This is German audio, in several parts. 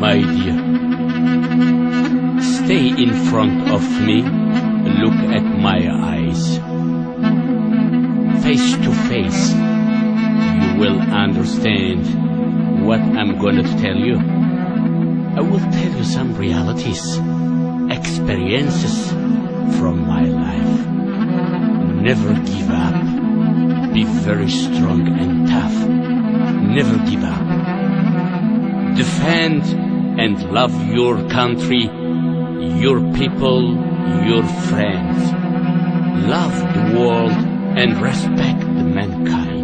my dear. Stay in front of me, look at my eyes. Face to face, you will understand what I'm gonna tell you. I will tell you some realities, experiences from my life. Never give up. Be very strong and tough. Never give up. Defend and love your country, your people, your friends. Love the world and respect the mankind.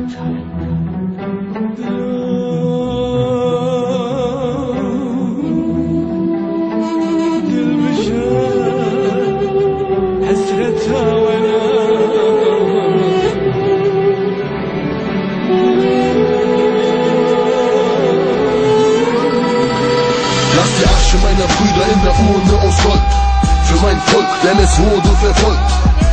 Lass die Asche meiner Brüder in der Urne aus Gold. Für mein Volk, denn es wurde verfolgt.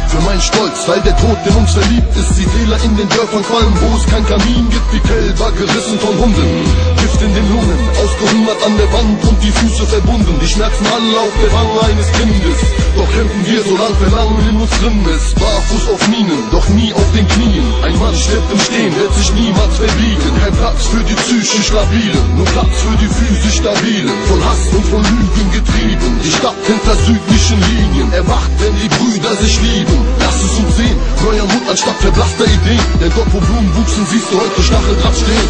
Für meinen Stolz, weil der Tod in uns verliebt ist. Die Fehler in den Dörfern qualmen, wo es kein Kamin gibt. Wie Kälber gerissen von Hunden. Gift in den Lungen, ausgehungert an der Wand und die Füße verbunden. Die Schmerzen alle auf der Wange eines Kindes. Doch kämpfen wir, solange Verlangen in uns drin ist. Barfuß auf Minen, doch nie auf den Knien. Ein Mann stirbt im Stehen, wird sich niemals verbiegen. Kein Platz für die psychisch Labilen, nur Platz für die physisch Stabilen. Von Hass und von Lügen getrieben, die Stadt hinter südlichen Linien. Erwacht, wenn die Brüder sich lieben. Lass es uns sehen, neuer Mut anstatt verblasster Ideen. Denn dort wo Blumen wuchsen, siehst du heute Stacheldraht stehen.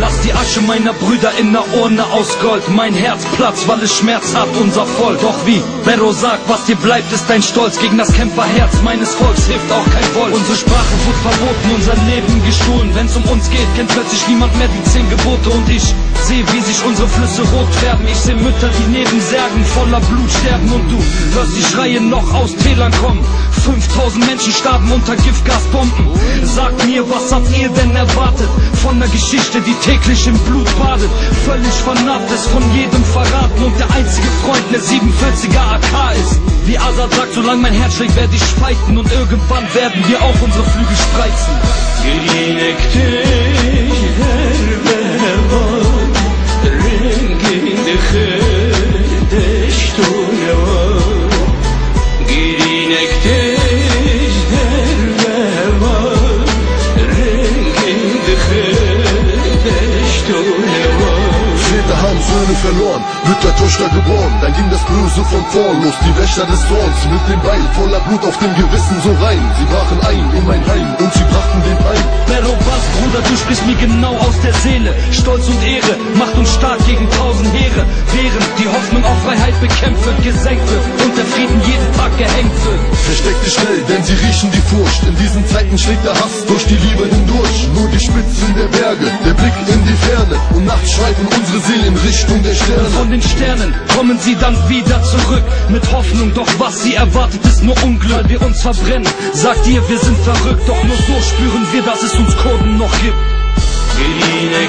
Lass die Asche meiner Brüder in der Urne aus Gold. Mein Herz platzt, weil es Schmerz hat, unser Volk. Doch wie Berro sagt, was dir bleibt, ist dein Stolz. Gegen das Kämpferherz meines Volks hilft auch kein Wolf. Unsere Sprache wurde verboten, unser Leben gestohlen. Wenn's um uns geht, kennt plötzlich niemand mehr die 10 Gebote. Und ich sehe, wie sich unsere Flüsse rot färben. Ich sehe Mütter, die neben Särgen voller Blut sterben. Und du hörst die Schreie noch aus Tälern kommen. 5000 Menschen starben unter Giftgasbomben. Sagt mir, was habt ihr denn erwartet? Von der Geschichte, die täglich im Blut badet. Völlig vernarbt, es von jedem verraten. Und der einzige Freund, der 47er AK ist. Wie Azad sagt, solange mein Herz schlägt, werde ich fighten. Und irgendwann werden wir auch unsere Flügel spreizen. Väter haben Söhne verloren, Mütter, Töchter geboren. Dann ging das Böse von vorn los, die Wächter des Zorns. Mit dem Beil voller Blut auf dem Gewissen so rein. Sie brachen ein in mein Heim und sie brachten den ein. Berro, was, Bruder, du sprichst mir genau aus der Seele. Stolz und Ehre macht uns stark gegen 1000 Heere. Während die Hoffnung auf Freiheit bekämpft wird, gesenkt wird und der Frieden jeden Tag gehängt wird. Versteck dich schnell, denn sie riechen die Furcht. In diesen Zeiten schlägt der Hass durch die Liebe hindurch. Nur die Spitzen der Berge, der Blick in die Ferne. Und nachts schreiten unsere Seelen in Richtung der Sterne. Von den Sternen kommen sie dann wieder zurück. Mit Hoffnung, doch was sie erwartet ist nur Unglück. Weil wir uns verbrennen, sagt ihr, wir sind verrückt. Doch nur so spüren wir, dass es uns Kurden noch gibt. Girine